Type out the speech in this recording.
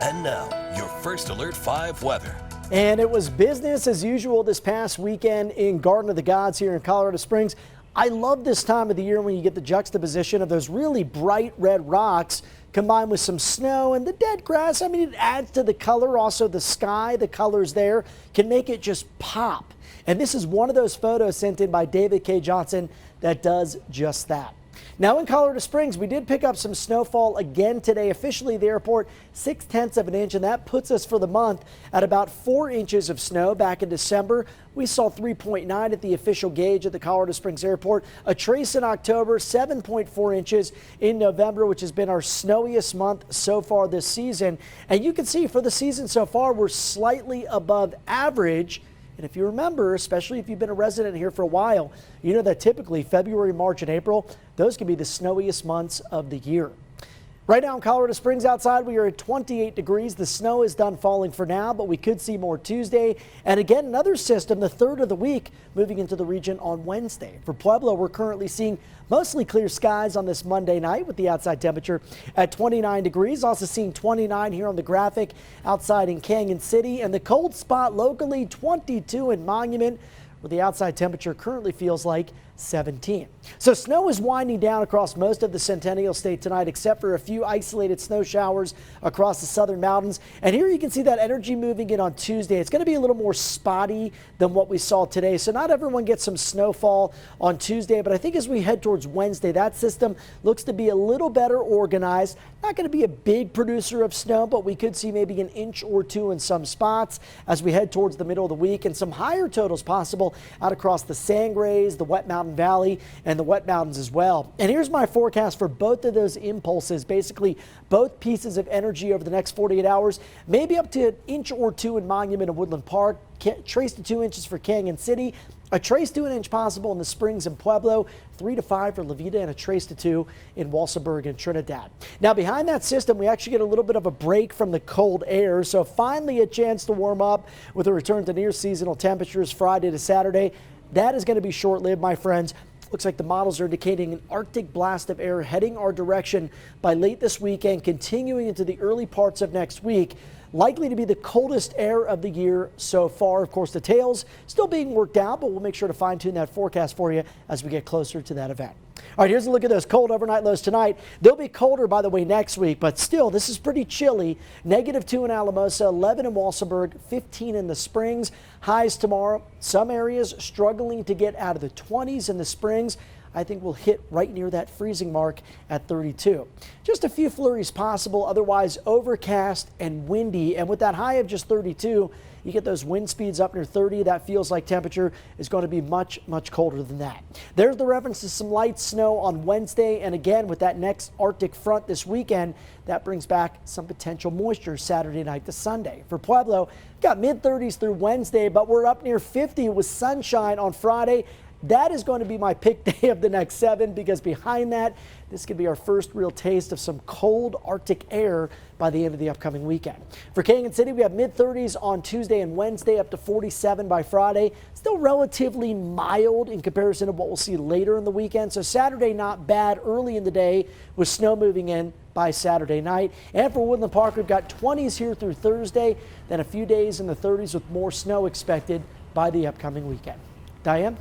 And now, your First Alert 5 weather. And it was business as usual this past weekend in Garden of the Gods here in Colorado Springs. I love this time of the year when you get the juxtaposition of those really bright red rocks combined with some snow and the dead grass. I mean, it adds to the color. Also, the sky, the colors there can make it just pop. And this is one of those photos sent in by David K. Johnson that does just that. Now in Colorado Springs, we did pick up some snowfall again today. Officially, the airport 0.6 of an inch, and that puts us for the month at about 4 inches of snow. Back in December, we saw 3.9 at the official gauge at the Colorado Springs airport. A trace in October, 7.4 inches in November, which has been our snowiest month so far this season. And you can see for the season so far, we're slightly above average. And if you remember, especially if you've been a resident here for a while, you know that typically February, March, and April, those can be the snowiest months of the year. Right now in Colorado Springs outside, we are at 28 degrees. The snow is done falling for now, but we could see more Tuesday. And again, another system, the third of the week, moving into the region on Wednesday. For Pueblo, we're currently seeing mostly clear skies on this Monday night with the outside temperature at 29 degrees. Also seeing 29 here on the graphic outside in Canyon City. And the cold spot locally, 22 in Monument, where the outside temperature currently feels like 17. So snow is winding down across most of the Centennial State tonight, except for a few isolated snow showers across the southern mountains. And here you can see that energy moving in on Tuesday. It's going to be a little more spotty than what we saw today. So not everyone gets some snowfall on Tuesday, but I think as we head towards Wednesday, that system looks to be a little better organized. Not going to be a big producer of snow, but we could see maybe an inch or two in some spots as we head towards the middle of the week, and some higher totals possible out across the Sangres, the Wet Mountain Valley, and the Wet Mountains as well. And here's my forecast for both of those impulses, basically both pieces of energy over the next 48 hours, maybe up to an inch or two in Monument and Woodland Park, trace to 2 inches for Canyon City, a trace to an inch possible in the Springs and Pueblo, 3 to 5 for La Vida, and a trace to 2 in Walsenburg and Trinidad. Now behind that system, we actually get a little bit of a break from the cold air, so finally a chance to warm up with a return to near seasonal temperatures Friday to Saturday. That is going to be short-lived, my friends. Looks like the models are indicating an Arctic blast of air heading our direction by late this weekend, continuing into the early parts of next week. Likely to be the coldest air of the year so far. Of course, details still being worked out, but we'll make sure to fine-tune that forecast for you as we get closer to that event. All right, here's a look at those cold overnight lows tonight. They'll be colder, by the way, next week, but still, this is pretty chilly. -2 in Alamosa, 11 in Walsenburg, 15 in the Springs. Highs tomorrow, some areas struggling to get out of the 20s in the Springs. I think we'll hit right near that freezing mark at 32. Just a few flurries possible, otherwise overcast and windy. And with that high of just 32, you get those wind speeds up near 30. That feels like temperature is going to be much, much colder than that. There's the reference to some light snow on Wednesday. And again, with that next Arctic front this weekend, that brings back some potential moisture Saturday night to Sunday. For Pueblo, got mid-30s through Wednesday, but we're up near 50 with sunshine on Friday. That is going to be my pick day of the next 7, because behind that, this could be our first real taste of some cold Arctic air by the end of the upcoming weekend. For Canyon City, we have mid-30s on Tuesday and Wednesday, up to 47 by Friday. Still relatively mild in comparison to what we'll see later in the weekend. So Saturday, not bad early in the day with snow moving in by Saturday night. And for Woodland Park, we've got 20s here through Thursday, then a few days in the 30s with more snow expected by the upcoming weekend. Diane?